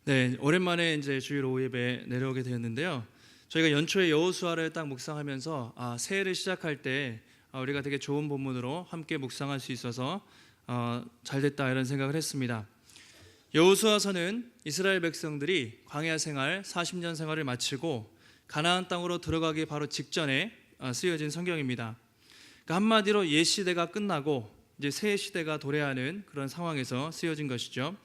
네, 오랜만에 이제 주일 오후 예배 내려오게 되었는데요. 저희가 연초에 여호수아를 딱 묵상하면서 새해를 시작할 때 우리가 되게 좋은 본문으로 함께 묵상할 수 있어서 잘 됐다 이런 생각을 했습니다. 여호수아서는 이스라엘 백성들이 광야 생활 40년 생활을 마치고 가나안 땅으로 들어가기 바로 직전에 쓰여진 성경입니다. 그러니까 한마디로 옛 시대가 끝나고 이제 새 시대가 도래하는 그런 상황에서 쓰여진 것이죠.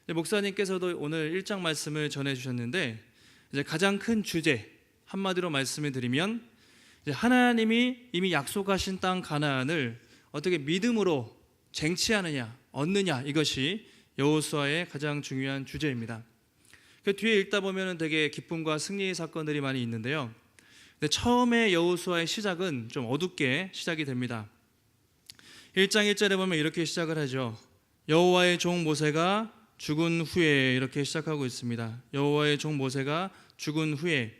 목사님께서도 오늘 1장 말씀을 전해주셨는데 이제 가장 큰 주제 한마디로 말씀을 드리면 이제 하나님이 이미 약속하신 땅 가나안을 어떻게 믿음으로 쟁취하느냐 얻느냐 이것이 여호수아의 가장 중요한 주제입니다. 그 뒤에 읽다 보면 되게 기쁨과 승리의 사건들이 많이 있는데요. 근데 처음에 여호수아의 시작은 좀 어둡게 시작이 됩니다. 1장 1절에 보면 이렇게 시작을 하죠. 여호와의 종 모세가 죽은 후에 이렇게 시작하고 있습니다. 여호와의 종 모세가 죽은 후에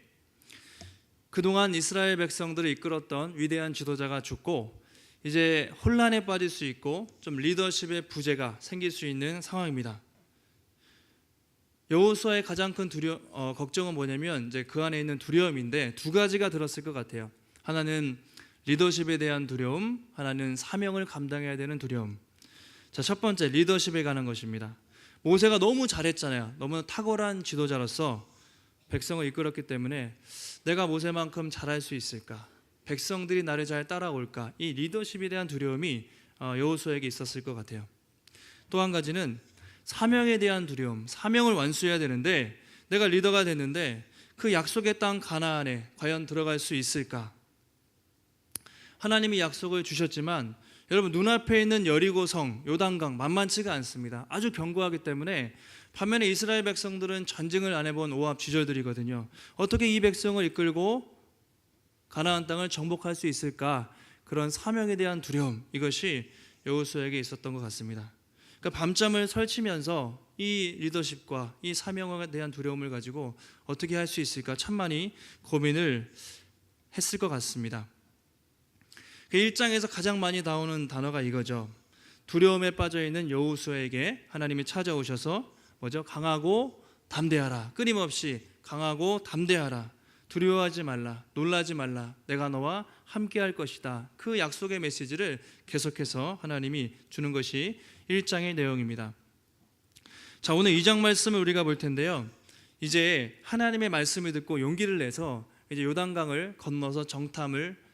그동안 이스라엘 백성들을 이끌었던 위대한 지도자가 죽고 이제 혼란에 빠질 수 있고 좀 리더십의 부재가 생길 수 있는 상황입니다. 여호수아의 가장 큰 걱정은 뭐냐면 이제 그 안에 있는 두려움인데 두 가지가 들었을 것 같아요. 하나는 리더십에 대한 두려움, 하나는 사명을 감당해야 되는 두려움. 자, 첫 번째 리더십에 관한 것입니다. 모세가 너무 잘했잖아요. 너무 탁월한 지도자로서 백성을 이끌었기 때문에 내가 모세만큼 잘할 수 있을까? 백성들이 나를 잘 따라올까? 이 리더십에 대한 두려움이 여호수아에게 있었을 것 같아요. 또 한 가지는 사명에 대한 두려움. 사명을 완수해야 되는데 내가 리더가 됐는데 그 약속의 땅 가나안에 과연 들어갈 수 있을까? 하나님이 약속을 주셨지만 여러분 눈앞에 있는 여리고성, 요단강 만만치가 않습니다. 아주 견고하기 때문에 반면에 이스라엘 백성들은 전쟁을 안 해본 오합지졸들이거든요. 어떻게 이 백성을 이끌고 가나안 땅을 정복할 수 있을까? 그런 사명에 대한 두려움, 이것이 여호수아에게 있었던 것 같습니다. 그러니까 밤잠을 설치면서 이 리더십과 이 사명에 대한 두려움을 가지고 어떻게 할 수 있을까 참 많이 고민을 했을 것 같습니다. 그 1장에서 가장 많이 나오는 단어가 이거죠. 두려움에 빠져있는 여호수아에게 하나님이 찾아오셔서 뭐죠? 강하고 담대하라. 끊임없이 강하고 담대하라. 두려워하지 말라. 놀라지 말라. 내가 너와 함께 할 것이다. 그 약속의 메시지를 계속해서 하나님이 주는 것이 1장의 내용입니다. 자, 오늘 2장 말씀을 우리가 볼 텐데요. 이제 하나님의 말씀을 듣고 용기를 내서 이제 요단강을 건너서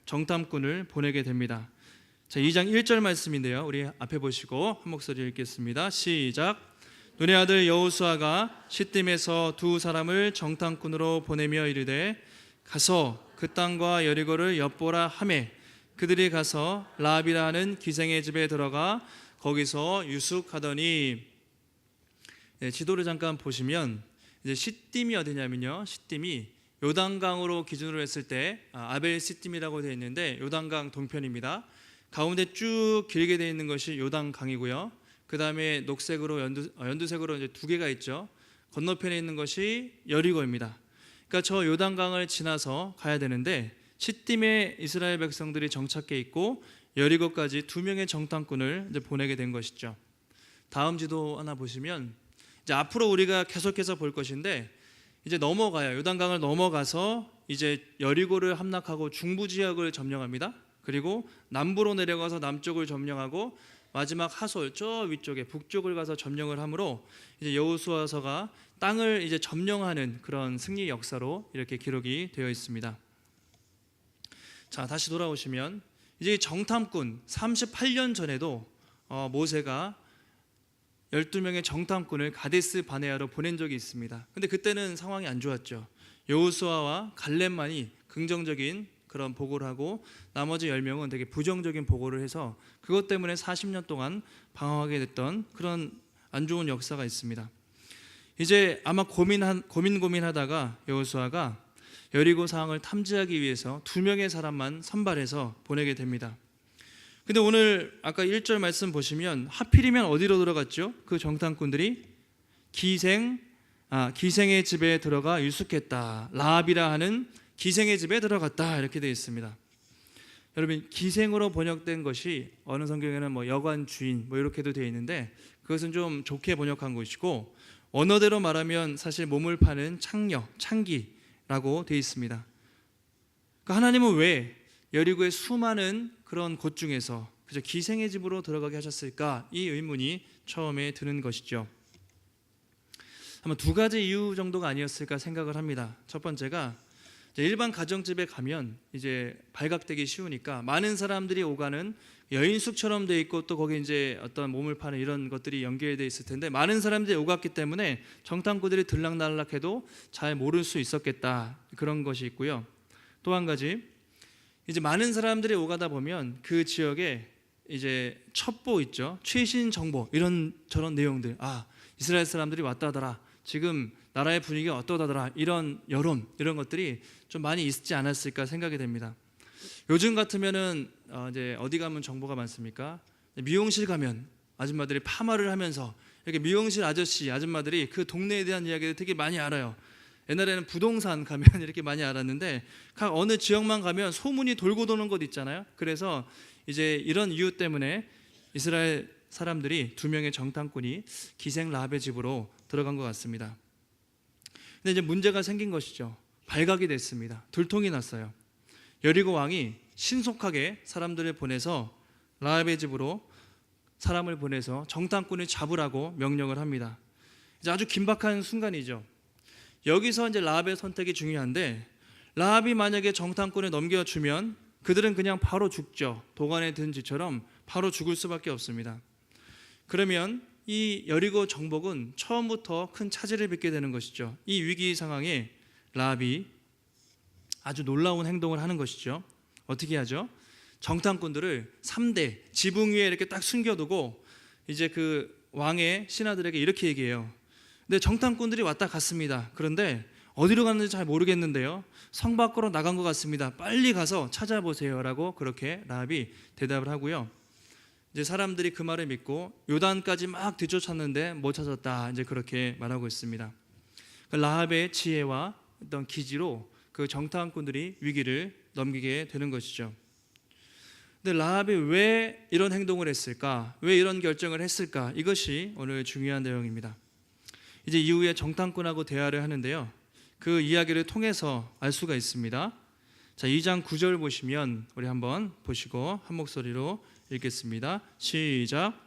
정탐꾼을 보내게 됩니다. 자, 2장 1절 말씀인데요. 우리 앞에 보시고 한 목소리 읽겠습니다. 시작. 눈의 아들 여호수아가 시딤에서 두 사람을 정탐꾼으로 보내며 이르되 가서 그 땅과 여리고를 엿보라 하매 그들이 가서 라합이라 하는 기생의 집에 들어가 거기서 유숙하더니. 네, 지도를 잠깐 보시면 이제 시딤이 어디냐면요. 시딤이 요단강으로 기준으로 했을 때 아벨 시딤이라고 되어 있는데 요단강 동편입니다. 가운데 쭉 길게 되어 있는 것이 요단강이고요. 그 다음에 녹색으로 연두색으로 이제 두 개가 있죠. 건너편에 있는 것이 여리고입니다. 그러니까 저 요단강을 지나서 가야 되는데 시딤에 이스라엘 백성들이 정착해 있고 여리고까지 두 명의 정탐꾼을 이제 보내게 된 것이죠. 다음 지도 하나 보시면 이제 앞으로 우리가 계속해서 볼 것인데 이제 넘어가요. 요단강을 넘어가서 이제 여리고를 함락하고 중부 지역을 점령합니다. 그리고 남부로 내려가서 남쪽을 점령하고 마지막 하솔 저 위쪽에 북쪽을 가서 점령을 하므로 이제 여호수아서가 땅을 이제 점령하는 그런 승리 역사로 이렇게 기록이 되어 있습니다. 자, 다시 돌아오시면 이제 정탐꾼 38년 전에도 모세가 12명의 정탐꾼을 가데스 바네아로 보낸 적이 있습니다. 근데 그때는 상황이 안 좋았죠. 여호수아와 갈렙만이 긍정적인 그런 보고를 하고 나머지 10명은 되게 부정적인 보고를 해서 그것 때문에 40년 동안 방황하게 됐던 그런 안 좋은 역사가 있습니다. 이제 아마 고민하다가 여호수아가 여리고 상황을 탐지하기 위해서 2명의 사람만 선발해서 보내게 됩니다. 근데 오늘 아까 1절 말씀 보시면 하필이면 어디로 들어갔죠? 그 정탐꾼들이 기생의 집에 들어가 유숙했다. 라합이라 하는 기생의 집에 들어갔다. 이렇게 되어 있습니다. 여러분, 기생으로 번역된 것이 어느 성경에는 여관 주인 이렇게도 되어 있는데 그것은 좀 좋게 번역한 것이고 언어대로 말하면 사실 몸을 파는 창녀, 창기라고 되어 있습니다. 그러니까 하나님은 왜 여리고의 수많은 그런 곳 중에서 그저 기생의 집으로 들어가게 하셨을까? 이 의문이 처음에 드는 것이죠. 아마 두 가지 이유 정도가 아니었을까 생각을 합니다. 첫 번째가 일반 가정집에 가면 이제 발각되기 쉬우니까 많은 사람들이 오가는 여인숙처럼 돼 있고 또 거기 이제 어떤 몸을 파는 이런 것들이 연결돼 있을 텐데 많은 사람들이 오갔기 때문에 정탐꾼들이 들락날락해도 잘 모를 수 있었겠다, 그런 것이 있고요. 또 한 가지, 이제 많은 사람들이 오가다 보면 그 지역에 이제 첩보 있죠, 최신 정보, 이런 저런 내용들, 이스라엘 사람들이 왔다더라, 지금 나라의 분위기가 어떠다더라, 이런 여론, 이런 것들이 좀 많이 있지 않았을까 생각이 됩니다. 요즘 같으면은 이제 어디 가면 정보가 많습니까? 미용실 가면 아줌마들이 파마를 하면서 이렇게 미용실 아저씨, 아줌마들이 그 동네에 대한 이야기를 되게 많이 알아요. 옛날에는 부동산 가면 이렇게 많이 알았는데 각 어느 지역만 가면 소문이 돌고 도는 곳 있잖아요. 그래서 이제 이런 이유 때문에 이스라엘 사람들이 두 명의 정탐꾼이 기생 라합의 집으로 들어간 것 같습니다. 근데 이제 문제가 생긴 것이죠. 발각이 됐습니다. 들통이 났어요. 여리고 왕이 신속하게 사람들을 보내서 라합의 집으로 사람을 보내서 정탐꾼을 잡으라고 명령을 합니다. 이제 아주 긴박한 순간이죠. 여기서 이제 라합의 선택이 중요한데, 라합이 만약에 정탐꾼을 넘겨주면 그들은 그냥 바로 죽죠. 도관에 든 쥐처럼 바로 죽을 수밖에 없습니다. 그러면 이 여리고 정복은 처음부터 큰 차질을 빚게 되는 것이죠. 이 위기 상황에 라합이 아주 놀라운 행동을 하는 것이죠. 어떻게 하죠? 정탐꾼들을 3대 지붕 위에 이렇게 딱 숨겨두고 이제 그 왕의 신하들에게 이렇게 얘기해요. 근데 정탐꾼들이 왔다 갔습니다. 그런데 어디로 갔는지 잘 모르겠는데요, 성 밖으로 나간 것 같습니다. 빨리 가서 찾아보세요 라고 그렇게 라합이 대답을 하고요. 이제 사람들이 그 말을 믿고 요단까지 막 뒤쫓았는데 못 찾았다, 이제 그렇게 말하고 있습니다. 라합의 지혜와 어떤 기지로 그 정탐꾼들이 위기를 넘기게 되는 것이죠. 근데 라합이 왜 이런 행동을 했을까? 왜 이런 결정을 했을까? 이것이 오늘 중요한 내용입니다. 이제 이후에 정탐꾼하고 대화를 하는데요, 그 이야기를 통해서 알 수가 있습니다. 자, 2장 9절 보시면 우리 한번 보시고 한 목소리로 읽겠습니다. 시작.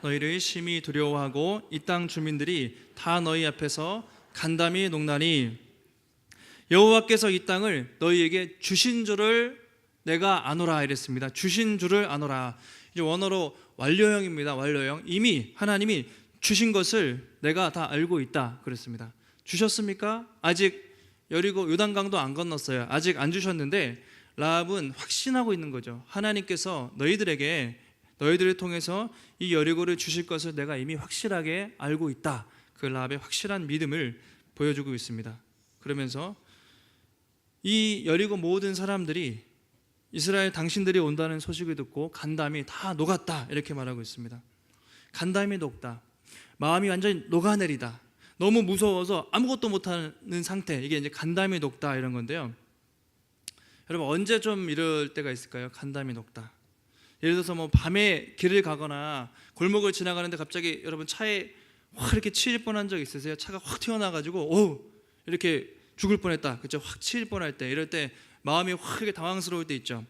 너희를 심히 두려워하고 이 땅 주민들이 다 너희 앞에서 간담이 녹나니 여호와께서 이 땅을 너희에게 주신 줄을 내가 아노라 이랬습니다. 주신 줄을 아노라. 이제 원어로 완료형입니다. 완료형. 이미 하나님이 주신 것을 내가 다 알고 있다 그랬습니다. 주셨습니까? 아직 여리고 요단강도 안 건넜어요. 아직 안 주셨는데 라합은 확신하고 있는 거죠. 하나님께서 너희들을 통해서 이 여리고를 주실 것을 내가 이미 확실하게 알고 있다. 그 라합의 확실한 믿음을 보여주고 있습니다. 그러면서 이 여리고 모든 사람들이 이스라엘 당신들이 온다는 소식을 듣고 간담이 다 녹았다 이렇게 말하고 있습니다. 간담이 녹다, 마음이 완전히 녹아내리다, 너무 무서워서 아무것도 못하는 상태, 이게 이제 간담이 녹다 이런 건데요. 여러분 언제 좀 이럴 때가 있을까요? 간담이 녹다. 예를 들어서 뭐 밤에 길을 가거나 골목을 지나가는데 갑자기 여러분 차에 확 이렇게 치일 뻔한 적 있으세요? 차가 확 튀어나와가지고 이렇게 죽을 뻔했다, 그렇죠? 확 치일 뻔할 때, 이럴 때 마음이 확 이렇게 당황스러울 때 있죠.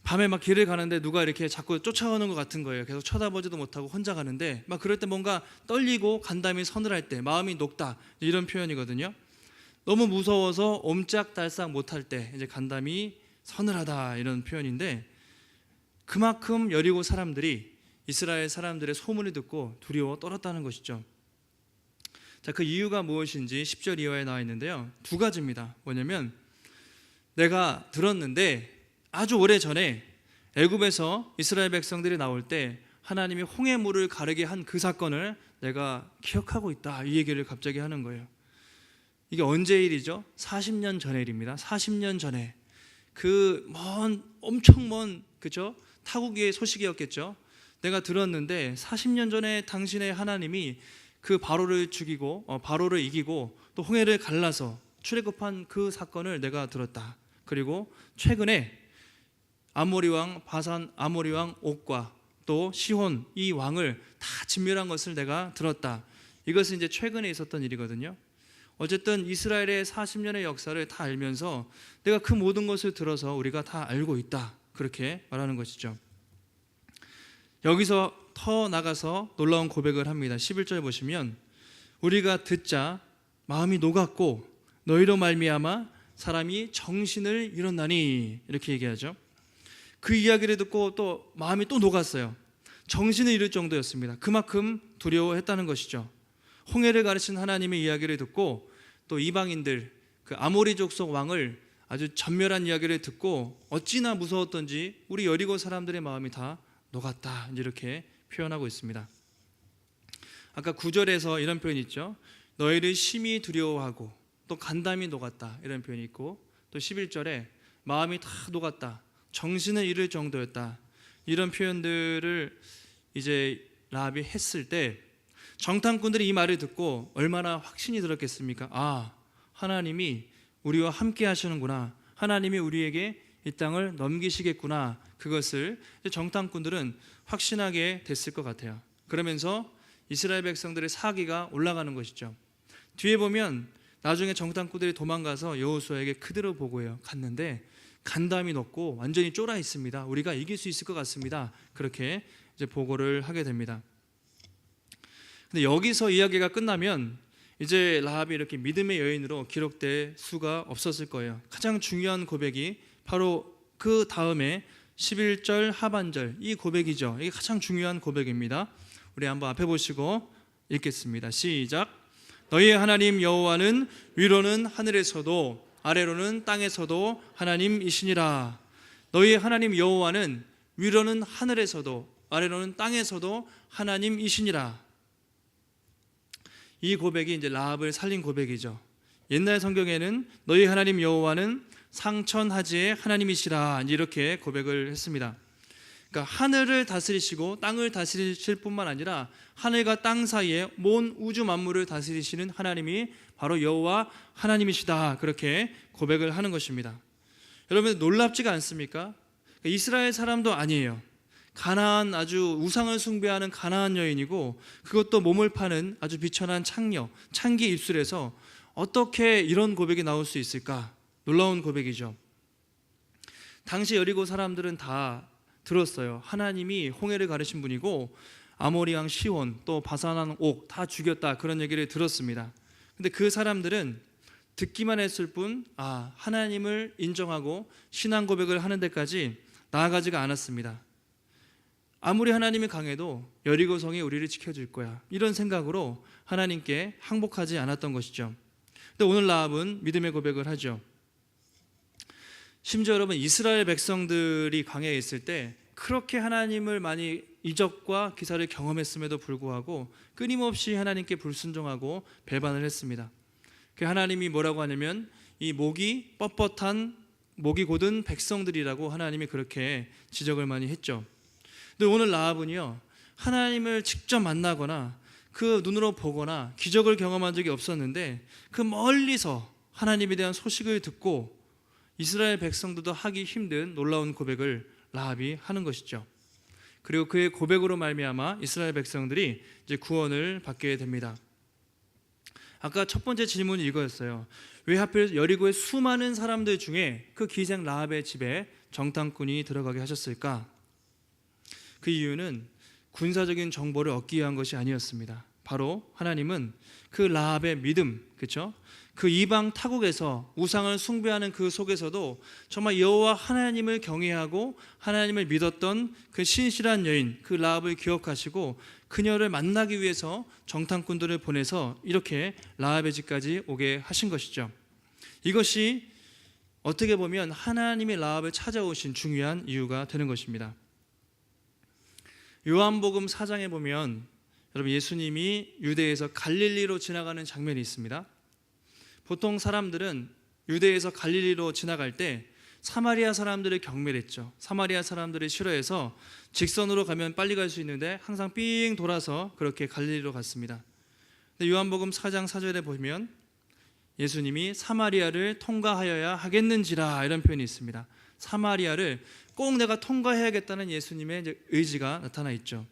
밤에 막 길을 가는데 누가 이렇게 자꾸 쫓아오는 것 같은 거예요. 계속 쳐다보지도 못하고 혼자 가는데 막 그럴 때 뭔가 떨리고 간담이 서늘할 때, 마음이 녹다, 이런 표현이거든요. 너무 무서워서 옴짝달싹 못할 때 이제 간담이 서늘하다 이런 표현인데, 그만큼 여리고 사람들이 이스라엘 사람들의 소문을 듣고 두려워 떨었다는 것이죠. 자, 그 이유가 무엇인지 10절 이하에 나와 있는데요, 두 가지입니다. 뭐냐면 내가 들었는데 아주 오래전에 애굽에서 이스라엘 백성들이 나올 때 하나님이 홍해 물을 가르게 한 그 사건을 내가 기억하고 있다, 이 얘기를 갑자기 하는 거예요. 이게 언제 일이죠? 40년 전의 일입니다. 40년 전에 그 엄청 먼 그죠? 타국의 소식이었겠죠. 내가 들었는데 40년 전에 당신의 하나님이 그 바로를 죽이고 바로를 이기고 또 홍해를 갈라서 출애굽한 그 사건을 내가 들었다. 그리고 최근에 아모리 왕 바산 아모리 왕 옥과 또 시혼 이 왕을 다 진멸한 것을 내가 들었다. 이것은 이제 최근에 있었던 일이거든요. 어쨌든 이스라엘의 40년의 역사를 다 알면서 내가 그 모든 것을 들어서 우리가 다 알고 있다. 그렇게 말하는 것이죠. 여기서 더 나가서 놀라운 고백을 합니다. 11절 보시면 우리가 듣자 마음이 녹았고 너희로 말미암아 사람이 정신을 잃었나니 이렇게 얘기하죠. 그 이야기를 듣고 또 마음이 또 녹았어요. 정신을 잃을 정도였습니다. 그만큼 두려워했다는 것이죠. 홍해를 가르친 하나님의 이야기를 듣고 또 이방인들 그 아모리 족속 왕을 아주 전멸한 이야기를 듣고 어찌나 무서웠던지 우리 여리고 사람들의 마음이 다 녹았다 이렇게 표현하고 있습니다. 아까 9절에서 이런 표현이 있죠. 너희를 심히 두려워하고 또 간담이 녹았다 이런 표현이 있고 또 11절에 마음이 다 녹았다 정신을 잃을 정도였다 이런 표현들을 이제 라합이 했을 때 정탐꾼들이 이 말을 듣고 얼마나 확신이 들었겠습니까? 아, 하나님이 우리와 함께 하시는구나. 하나님이 우리에게 이 땅을 넘기시겠구나. 그것을 정탐꾼들은 확신하게 됐을 것 같아요. 그러면서 이스라엘 백성들의 사기가 올라가는 것이죠. 뒤에 보면 나중에 정탐꾼들이 도망가서 여호수아에게 그대로 보고해요. 갔는데 간담이 높고 완전히 쫄아 있습니다. 우리가 이길 수 있을 것 같습니다. 그렇게 이제 보고를 하게 됩니다. 근데 여기서 이야기가 끝나면 이제 라합이 이렇게 믿음의 여인으로 기록될 수가 없었을 거예요. 가장 중요한 고백이 바로 그 다음에 11절 하반절 이 고백이죠. 이게 가장 중요한 고백입니다. 우리 한번 앞에 보시고 읽겠습니다. 시작. 너희의 하나님 여호와는 위로는 하늘에서도 아래로는 땅에서도 하나님이시니라. 너희의 하나님 여호와는 위로는 하늘에서도 아래로는 땅에서도 하나님이시니라. 이 고백이 이제 라합을 살린 고백이죠. 옛날 성경에는 너희 하나님 여호와는 상천하지의 하나님이시라 이렇게 고백을 했습니다. 그러니까 하늘을 다스리시고 땅을 다스리실 뿐만 아니라 하늘과 땅 사이에 온 우주 만물을 다스리시는 하나님이 바로 여호와 하나님이시다 그렇게 고백을 하는 것입니다. 여러분 놀랍지가 않습니까? 이스라엘 사람도 아니에요. 가나안 아주 우상을 숭배하는 가나안 여인이고 그것도 몸을 파는 아주 비천한 창녀 창기 입술에서 어떻게 이런 고백이 나올 수 있을까? 놀라운 고백이죠. 당시 여리고 사람들은 다 들었어요. 하나님이 홍해를 가르신 분이고 아모리 왕 시혼 또 바산 왕 옥 다 죽였다 그런 얘기를 들었습니다. 근데 그 사람들은 듣기만 했을 뿐 하나님을 인정하고 신앙 고백을 하는 데까지 나아가지가 않았습니다. 아무리 하나님이 강해도 여리고 성이 우리를 지켜줄 거야 이런 생각으로 하나님께 항복하지 않았던 것이죠. 근데 오늘 라합은 믿음의 고백을 하죠. 심지어 여러분 이스라엘 백성들이 광야에 있을 때 그렇게 하나님을 많이 이적과 기사를 경험했음에도 불구하고 끊임없이 하나님께 불순종하고 배반을 했습니다. 그 하나님이 뭐라고 하냐면 이 목이 뻣뻣한 목이 곧은 백성들이라고 하나님이 그렇게 지적을 많이 했죠. 근데 오늘 라합은요 하나님을 직접 만나거나 그 눈으로 보거나 기적을 경험한 적이 없었는데 그 멀리서 하나님에 대한 소식을 듣고 이스라엘 백성들도 하기 힘든 놀라운 고백을 라합이 하는 것이죠. 그리고 그의 고백으로 말미암아 이스라엘 백성들이 이제 구원을 받게 됩니다. 아까 첫 번째 질문이 이거였어요. 왜 하필 여리고의 수많은 사람들 중에 그 기생 라합의 집에 정탐꾼이 들어가게 하셨을까? 그 이유는 군사적인 정보를 얻기 위한 것이 아니었습니다. 바로 하나님은 그 라합의 믿음, 그렇죠? 그 이방 타국에서 우상을 숭배하는 그 속에서도 정말 여호와 하나님을 경외하고 하나님을 믿었던 그 신실한 여인 그 라합을 기억하시고 그녀를 만나기 위해서 정탐꾼들을 보내서 이렇게 라합의 집까지 오게 하신 것이죠. 이것이 어떻게 보면 하나님이 라합을 찾아오신 중요한 이유가 되는 것입니다. 요한복음 4장에 보면 여러분 예수님이 유대에서 갈릴리로 지나가는 장면이 있습니다. 보통 사람들은 유대에서 갈릴리로 지나갈 때 사마리아 사람들을 경멸했죠. 사마리아 사람들을 싫어해서 직선으로 가면 빨리 갈 수 있는데 항상 삥 돌아서 그렇게 갈릴리로 갔습니다. 근데 요한복음 4장 4절에 보면 예수님이 사마리아를 통과하여야 하겠는지라 이런 표현이 있습니다. 사마리아를 꼭 내가 통과해야겠다는 예수님의 이제 의지가 나타나 있죠.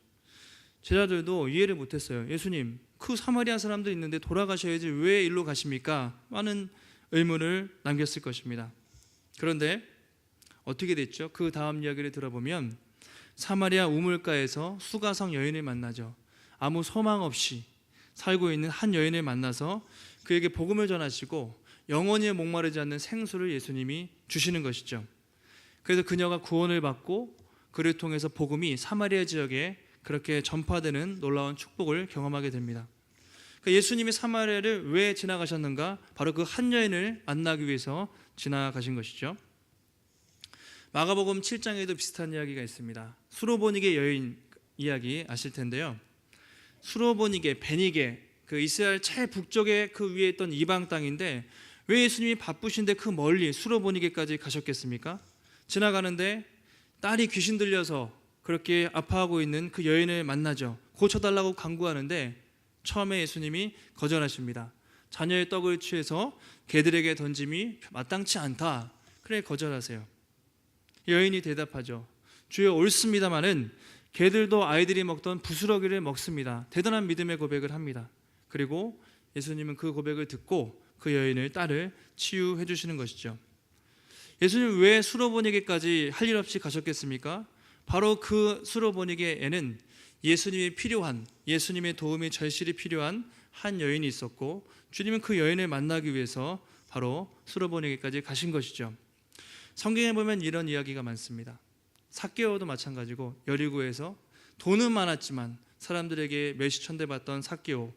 제자들도 이해를 못했어요. 예수님, 그 사마리아 사람들 있는데 돌아가셔야지 왜 일로 가십니까? 많은 의문을 남겼을 것입니다. 그런데 어떻게 됐죠? 그 다음 이야기를 들어보면 사마리아 우물가에서 수가성 여인을 만나죠. 아무 소망 없이 살고 있는 한 여인을 만나서 그에게 복음을 전하시고 영원히 목마르지 않는 생수를 예수님이 주시는 것이죠. 그래서 그녀가 구원을 받고 그를 통해서 복음이 사마리아 지역에 그렇게 전파되는 놀라운 축복을 경험하게 됩니다. 그러니까 예수님이 사마리아를 왜 지나가셨는가? 바로 그 한 여인을 만나기 위해서 지나가신 것이죠. 마가복음 7장에도 비슷한 이야기가 있습니다. 수로보니게 여인 이야기 아실 텐데요. 수로보니게, 베니게, 그 이스라엘 제일 북쪽에 그 위에 있던 이방 땅인데 왜 예수님이 바쁘신데 그 멀리 수로보니게까지 가셨겠습니까? 지나가는데 딸이 귀신 들려서 그렇게 아파하고 있는 그 여인을 만나죠. 고쳐달라고 간구하는데 처음에 예수님이 거절하십니다. 자녀의 떡을 취해서 개들에게 던짐이 마땅치 않다. 그래 거절하세요. 여인이 대답하죠. 주여 옳습니다마는 개들도 아이들이 먹던 부스러기를 먹습니다. 대단한 믿음의 고백을 합니다. 그리고 예수님은 그 고백을 듣고 그 여인을 딸을 치유해 주시는 것이죠. 예수님 왜 수로보니게까지 할 일 없이 가셨겠습니까? 바로 그 수로보니게에는 예수님이 필요한, 예수님의 도움이 절실히 필요한 한 여인이 있었고 주님은 그 여인을 만나기 위해서 바로 수로보니게까지 가신 것이죠. 성경에 보면 이런 이야기가 많습니다. 삭개오도 마찬가지고 여리고에서 돈은 많았지만 사람들에게 멸시천대받던 삭개오,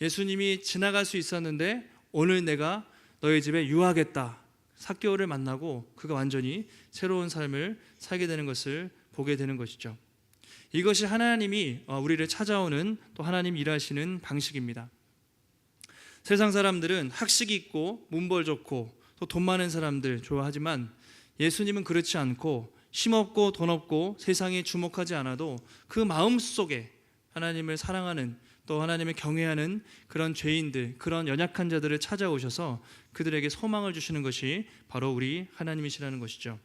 예수님이 지나갈 수 있었는데 오늘 내가 너희 집에 유하겠다. 삭개오를 만나고 그가 완전히 새로운 삶을 살게 되는 것을 보게 되는 것이죠. 이것이 하나님이 우리를 찾아오는 또 하나님 일하시는 방식입니다. 세상 사람들은 학식이 있고 문벌 좋고 또 돈 많은 사람들 좋아하지만 예수님은 그렇지 않고 힘없고 돈 없고 세상이 주목하지 않아도 그 마음속에 하나님을 사랑하는 또 하나님을 경외하는 그런 죄인들, 그런 연약한 자들을 찾아오셔서 그들에게 소망을 주시는 것이 바로 우리 하나님이시라는 것이죠.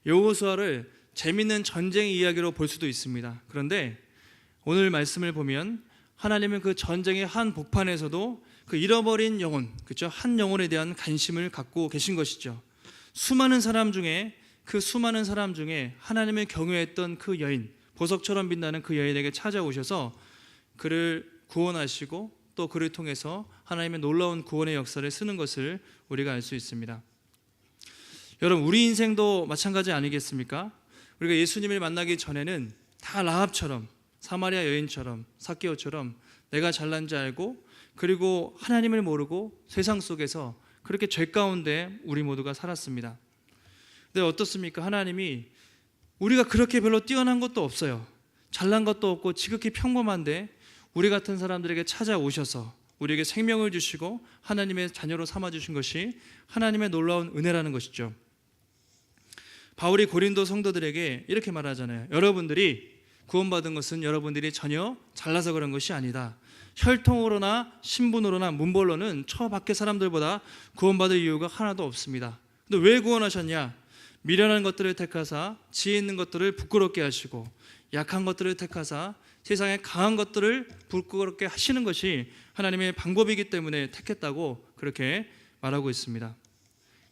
여호수아를 재미있는 전쟁 이야기로 볼 수도 있습니다. 그런데 오늘 말씀을 보면 하나님은 그 전쟁의 한 복판에서도 그 잃어버린 영혼, 그렇죠? 한 영혼에 대한 관심을 갖고 계신 것이죠. 수많은 사람 중에 하나님을 경외했던 그 여인, 보석처럼 빛나는 그 여인에게 찾아오셔서 그를 구원하시고 또 그를 통해서 하나님의 놀라운 구원의 역사를 쓰는 것을 우리가 알 수 있습니다. 여러분, 우리 인생도 마찬가지 아니겠습니까? 우리가 예수님을 만나기 전에는 다 라합처럼, 사마리아 여인처럼, 삭개오처럼 내가 잘난 줄 알고 그리고 하나님을 모르고 세상 속에서 그렇게 죄 가운데 우리 모두가 살았습니다. 근데 어떻습니까? 하나님이 우리가 그렇게 별로 뛰어난 것도 없어요. 잘난 것도 없고 지극히 평범한데 우리 같은 사람들에게 찾아오셔서 우리에게 생명을 주시고 하나님의 자녀로 삼아주신 것이 하나님의 놀라운 은혜라는 것이죠. 바울이 고린도 성도들에게 이렇게 말하잖아요. 여러분들이 구원받은 것은 여러분들이 전혀 잘나서 그런 것이 아니다. 혈통으로나 신분으로나 문벌로는 저 밖의 사람들보다 구원받을 이유가 하나도 없습니다. 근데 왜 구원하셨냐? 미련한 것들을 택하사 지혜 있는 것들을 부끄럽게 하시고 약한 것들을 택하사 세상의 강한 것들을 부끄럽게 하시는 것이 하나님의 방법이기 때문에 택했다고 그렇게 말하고 있습니다.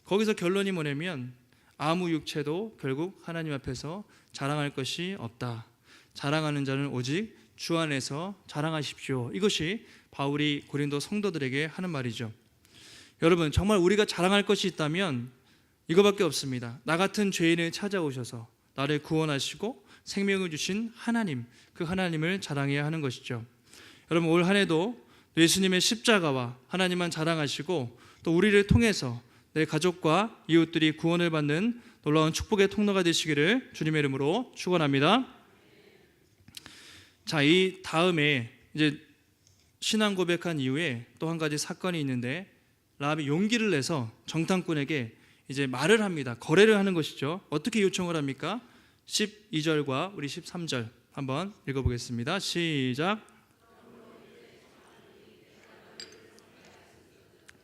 거기서 결론이 뭐냐면 아무 육체도 결국 하나님 앞에서 자랑할 것이 없다. 자랑하는 자는 오직 주 안에서 자랑하십시오. 이것이 바울이 고린도 성도들에게 하는 말이죠. 여러분, 정말 우리가 자랑할 것이 있다면 이거밖에 없습니다. 나 같은 죄인을 찾아오셔서 나를 구원하시고 생명을 주신 하나님, 그 하나님을 자랑해야 하는 것이죠. 여러분, 올 한 해도 예수님의 십자가와 하나님만 자랑하시고 또 우리를 통해서 내 가족과 이웃들이 구원을 받는 놀라운 축복의 통로가 되시기를 주님의 이름으로 축원합니다. 자, 이 다음에 이제 신앙 고백한 이후에 또 한 가지 사건이 있는데 라합이 용기를 내서 정탐꾼에게 이제 말을 합니다. 거래를 하는 것이죠. 어떻게 요청을 합니까? 12절과 우리 13절 한번 읽어보겠습니다. 시작.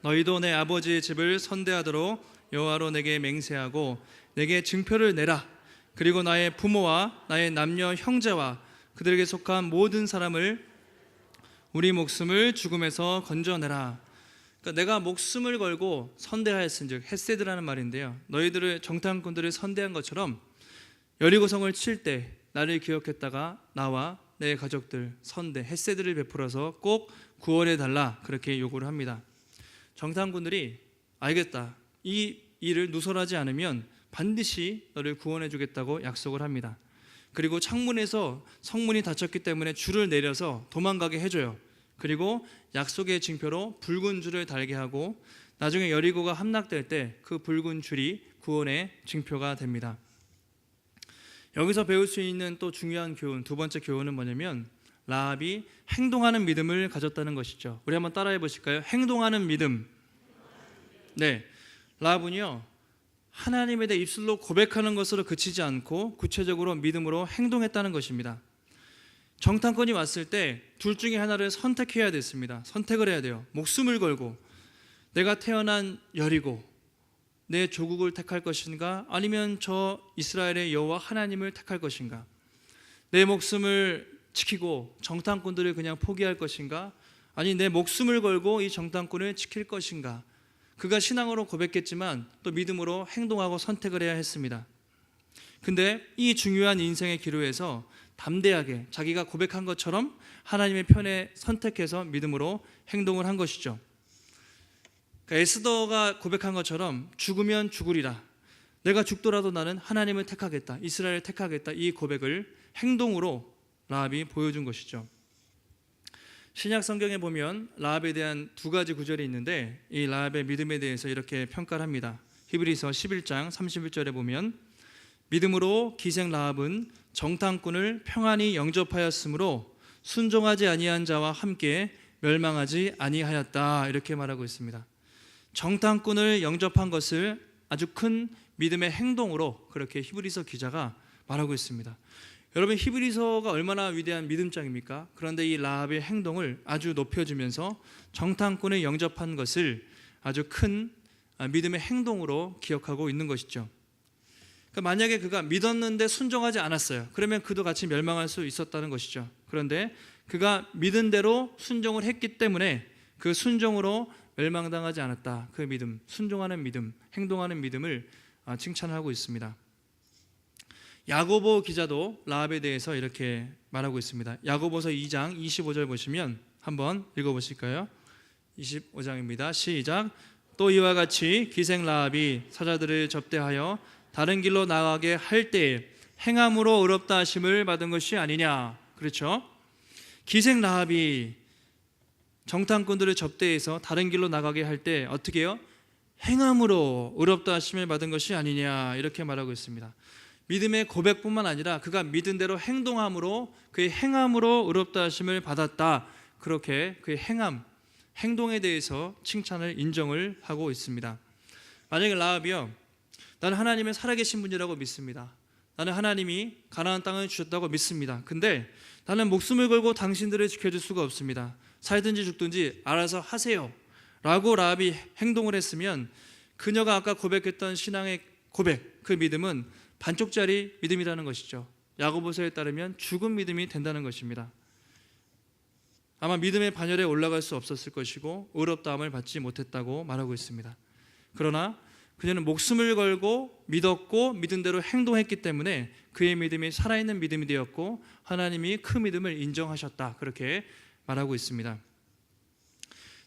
너희도 내 아버지의 집을 선대하도록 여호와로 내게 맹세하고 내게 증표를 내라. 그리고 나의 부모와 나의 남녀 형제와 그들에게 속한 모든 사람을 우리 목숨을 죽음에서 건져내라. 그러니까 내가 목숨을 걸고 선대하였은즉, 헤세드라는 말인데요, 너희들을 정탐꾼들을 선대한 것처럼 여리고성을 칠 때 나를 기억했다가 나와 내 가족들 선대 헤세드를 베풀어서 꼭 구원해 달라, 그렇게 요구를 합니다. 정탐꾼들이 알겠다, 이 일을 누설하지 않으면 반드시 너를 구원해 주겠다고 약속을 합니다. 그리고 창문에서 성문이 닫혔기 때문에 줄을 내려서 도망가게 해줘요. 그리고 약속의 징표로 붉은 줄을 달게 하고 나중에 여리고가 함락될 때 그 붉은 줄이 구원의 징표가 됩니다. 여기서 배울 수 있는 또 중요한 교훈, 두 번째 교훈은 뭐냐면 라합이 행동하는 믿음을 가졌다는 것이죠. 우리 한번 따라해 보실까요? 행동하는 믿음. 네, 라합은요, 하나님에 대해 입술로 고백하는 것으로 그치지 않고 구체적으로 믿음으로 행동했다는 것입니다. 정탐꾼이 왔을 때 둘 중에 하나를 선택해야 됐습니다. 선택을 해야 돼요. 목숨을 걸고 내가 태어난 여리고 내 조국을 택할 것인가, 아니면 저 이스라엘의 여호와 하나님을 택할 것인가. 내 목숨을 지키고 정탐꾼들을 그냥 포기할 것인가, 아니 내 목숨을 걸고 이 정탐꾼을 지킬 것인가. 그가 신앙으로 고백했지만 또 믿음으로 행동하고 선택을 해야 했습니다. 근데 이 중요한 인생의 기로에서 담대하게 자기가 고백한 것처럼 하나님의 편에 선택해서 믿음으로 행동을 한 것이죠. 그러니까 에스더가 고백한 것처럼 죽으면 죽으리라, 내가 죽더라도 나는 하나님을 택하겠다, 이스라엘을 택하겠다, 이 고백을 행동으로 라합이 보여준 것이죠. 신약 성경에 보면 라합에 대한 두 가지 구절이 있는데 이 라합의 믿음에 대해서 이렇게 평가를 합니다. 히브리서 11장 31절에 보면 믿음으로 기생 라합은 정탐꾼을 평안히 영접하였으므로 순종하지 아니한 자와 함께 멸망하지 아니하였다, 이렇게 말하고 있습니다. 정탐꾼을 영접한 것을 아주 큰 믿음의 행동으로 그렇게 히브리서 기자가 말하고 있습니다. 여러분, 히브리서가 얼마나 위대한 믿음장입니까? 그런데 이 라합의 행동을 아주 높여주면서 정탐꾼을 영접한 것을 아주 큰 믿음의 행동으로 기억하고 있는 것이죠. 그러니까 만약에 그가 믿었는데 순종하지 않았어요. 그러면 그도 같이 멸망할 수 있었다는 것이죠. 그런데 그가 믿은 대로 순종을 했기 때문에 그 순종으로 멸망당하지 않았다. 그 믿음, 순종하는 믿음, 행동하는 믿음을 칭찬하고 있습니다. 야고보 기자도 라합에 대해서 이렇게 말하고 있습니다. 야고보서 2장 25절 보시면 한번 읽어보실까요? 25장입니다. 시작. 또 이와 같이 기생 라합이 사자들을 접대하여 다른 길로 나가게 할 때에 행함으로 의롭다 하심을 받은 것이 아니냐. 그렇죠? 기생 라합이 정탐꾼들을 접대해서 다른 길로 나가게 할 때 어떻게 해요? 행함으로 의롭다 하심을 받은 것이 아니냐, 이렇게 말하고 있습니다. 믿음의 고백뿐만 아니라 그가 믿은 대로 행동함으로, 그의 행함으로 의롭다 하심을 받았다, 그렇게 그의 행동에 대해서 칭찬을 인정을 하고 있습니다. 만약에 라합이요, 나는 하나님의 살아계신 분이라고 믿습니다, 나는 하나님이 가나안 땅을 주셨다고 믿습니다, 근데 나는 목숨을 걸고 당신들을 지켜줄 수가 없습니다, 살든지 죽든지 알아서 하세요 라고 라합이 행동을 했으면 그녀가 아까 고백했던 신앙의 고백, 그 믿음은 반쪽짜리 믿음이라는 것이죠. 야고보서에 따르면 죽은 믿음이 된다는 것입니다. 아마 믿음의 반열에 올라갈 수 없었을 것이고 의롭다함을 받지 못했다고 말하고 있습니다. 그러나 그녀는 목숨을 걸고 믿었고 믿은 대로 행동했기 때문에 그의 믿음이 살아있는 믿음이 되었고 하나님이 그 믿음을 인정하셨다, 그렇게 말하고 있습니다.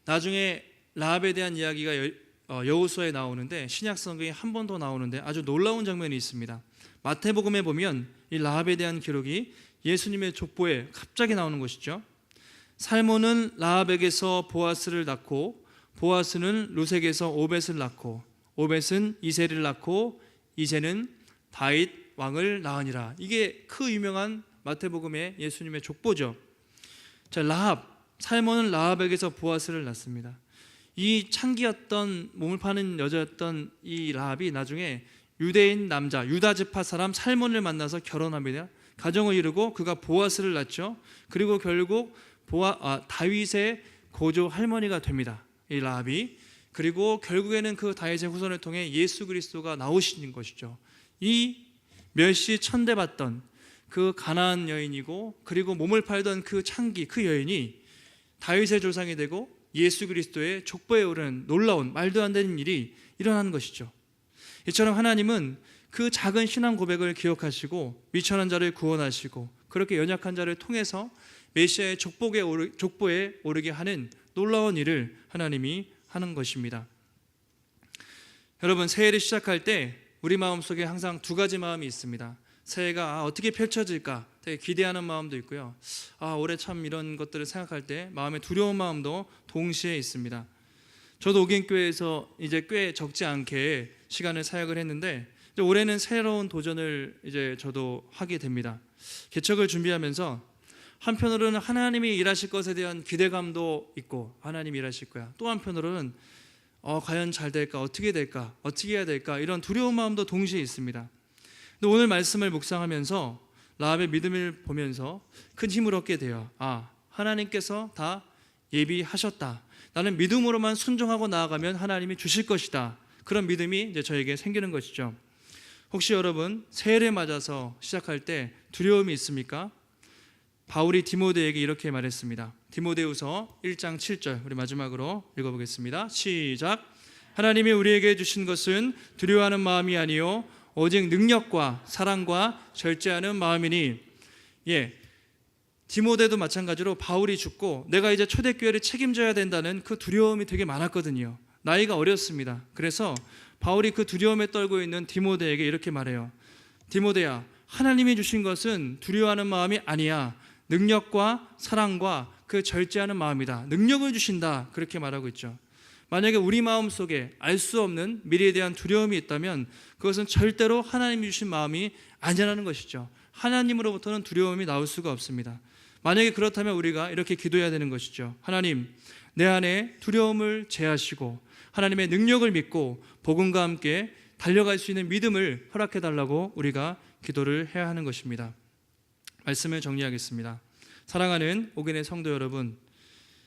나중에 라합에 대한 이야기가 여호수아에 나오는데 신약 성경에 한 번 더 나오는데 아주 놀라운 장면이 있습니다. 마태복음에 보면 이 라합에 대한 기록이 예수님의 족보에 갑자기 나오는 것이죠. 살몬은 라합에게서 보아스를 낳고 보아스는 루색에서 오벳을 낳고 오벳은 이새를 낳고 이새는 다윗 왕을 낳으니라. 이게 그 유명한 마태복음의 예수님의 족보죠. 자, 살몬은 라합에게서 보아스를 낳습니다. 이 창기였던, 몸을 파는 여자였던 이 라합이 나중에 유대인 남자, 유다 지파 사람 살몬을 만나서 결혼합니다. 가정을 이루고 그가 보아스를 낳죠. 그리고 결국 다윗의 고조 할머니가 됩니다. 이 라합이. 그리고 결국에는 그 다윗의 후손을 통해 예수 그리스도가 나오시는 것이죠. 이 멸시 천대받던 그 가나안 여인이고 그리고 몸을 팔던 그 창기 그 여인이 다윗의 조상이 되고 예수 그리스도의 족보에 오르는 놀라운 말도 안 되는 일이 일어나는 것이죠. 이처럼 하나님은 그 작은 신앙 고백을 기억하시고 미천한 자를 구원하시고 그렇게 연약한 자를 통해서 메시아의 족보에 오르게 하는 놀라운 일을 하나님이 하는 것입니다. 여러분, 새해를 시작할 때 우리 마음속에 항상 두 가지 마음이 있습니다. 새해가 어떻게 펼쳐질까 되게 기대하는 마음도 있고요. 올해 참 이런 것들을 생각할 때 마음의 두려운 마음도 동시에 있습니다. 저도 오갱교회에서 이제 꽤 적지 않게 시간을 사역을 했는데 이제 올해는 새로운 도전을 이제 저도 하게 됩니다. 개척을 준비하면서 한편으로는 하나님이 일하실 것에 대한 기대감도 있고 하나님이 일하실 거야. 또 한편으로는 과연 잘 될까? 어떻게 될까? 어떻게 해야 될까? 이런 두려운 마음도 동시에 있습니다. 근데 오늘 말씀을 묵상하면서 라합의 믿음을 보면서 큰 힘을 얻게 돼요. 하나님께서 다 예비하셨다. 나는 믿음으로만 순종하고 나아가면 하나님이 주실 것이다. 그런 믿음이 이제 저에게 생기는 것이죠. 혹시 여러분 새해를 맞아서 시작할 때 두려움이 있습니까? 바울이 디모데에게 이렇게 말했습니다. 디모데후서 1장 7절 우리 마지막으로 읽어보겠습니다. 시작. 하나님이 우리에게 주신 것은 두려워하는 마음이 아니요 오직 능력과 사랑과 절제하는 마음이니. 디모데도 마찬가지로 바울이 죽고 내가 이제 초대교회를 책임져야 된다는 그 두려움이 되게 많았거든요. 나이가 어렸습니다. 그래서 바울이 그 두려움에 떨고 있는 디모데에게 이렇게 말해요. 디모데야, 하나님이 주신 것은 두려워하는 마음이 아니야. 능력과 사랑과 그 절제하는 마음이다. 능력을 주신다. 그렇게 말하고 있죠. 만약에 우리 마음속에 알 수 없는 미래에 대한 두려움이 있다면 그것은 절대로 하나님이 주신 마음이 아니라는 것이죠. 하나님으로부터는 두려움이 나올 수가 없습니다. 만약에 그렇다면 우리가 이렇게 기도해야 되는 것이죠. 하나님, 내 안에 두려움을 제하시고 하나님의 능력을 믿고 복음과 함께 달려갈 수 있는 믿음을 허락해달라고 우리가 기도를 해야 하는 것입니다. 말씀을 정리하겠습니다. 사랑하는 오겐의 성도 여러분,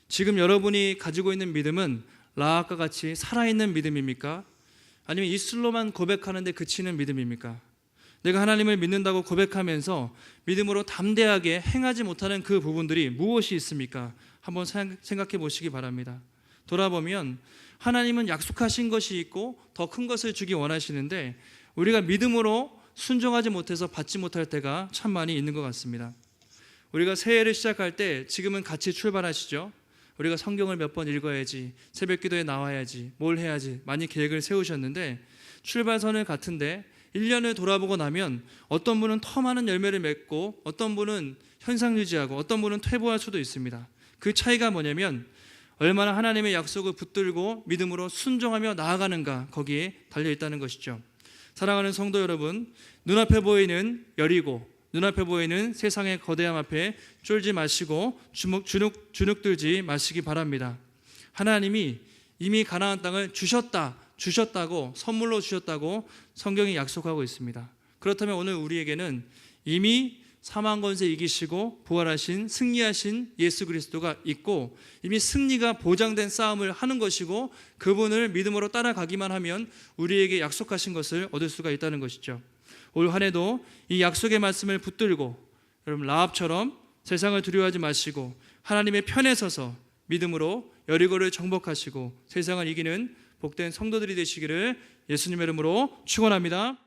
지금 여러분이 가지고 있는 믿음은 라합과 같이 살아있는 믿음입니까? 아니면 입술로만 고백하는데 그치는 믿음입니까? 내가 하나님을 믿는다고 고백하면서 믿음으로 담대하게 행하지 못하는 그 부분들이 무엇이 있습니까? 한번 생각해 보시기 바랍니다. 돌아보면 하나님은 약속하신 것이 있고 더 큰 것을 주기 원하시는데 우리가 믿음으로 순종하지 못해서 받지 못할 때가 참 많이 있는 것 같습니다. 우리가 새해를 시작할 때 지금은 같이 출발하시죠. 우리가 성경을 몇 번 읽어야지, 새벽기도에 나와야지, 뭘 해야지 많이 계획을 세우셨는데 출발선을 같은데 1년을 돌아보고 나면 어떤 분은 더 많은 열매를 맺고 어떤 분은 현상 유지하고 어떤 분은 퇴보할 수도 있습니다. 그 차이가 뭐냐면 얼마나 하나님의 약속을 붙들고 믿음으로 순종하며 나아가는가, 거기에 달려있다는 것이죠. 사랑하는 성도 여러분, 눈앞에 보이는 여리고, 눈앞에 보이는 세상의 거대함 앞에 쫄지 마시고 주눅들지 마시기 바랍니다. 하나님이 이미 가나안 땅을 주셨다고, 선물로 주셨다고 성경이 약속하고 있습니다. 그렇다면 오늘 우리에게는 이미 사망 권세 이기시고 부활하신 승리하신 예수 그리스도가 있고 이미 승리가 보장된 싸움을 하는 것이고 그분을 믿음으로 따라가기만 하면 우리에게 약속하신 것을 얻을 수가 있다는 것이죠. 올 한 해도 이 약속의 말씀을 붙들고 여러분 라합처럼 세상을 두려워하지 마시고 하나님의 편에 서서 믿음으로 여리고를 정복하시고 세상을 이기는 복된 성도들이 되시기를 예수님의 이름으로 축원합니다.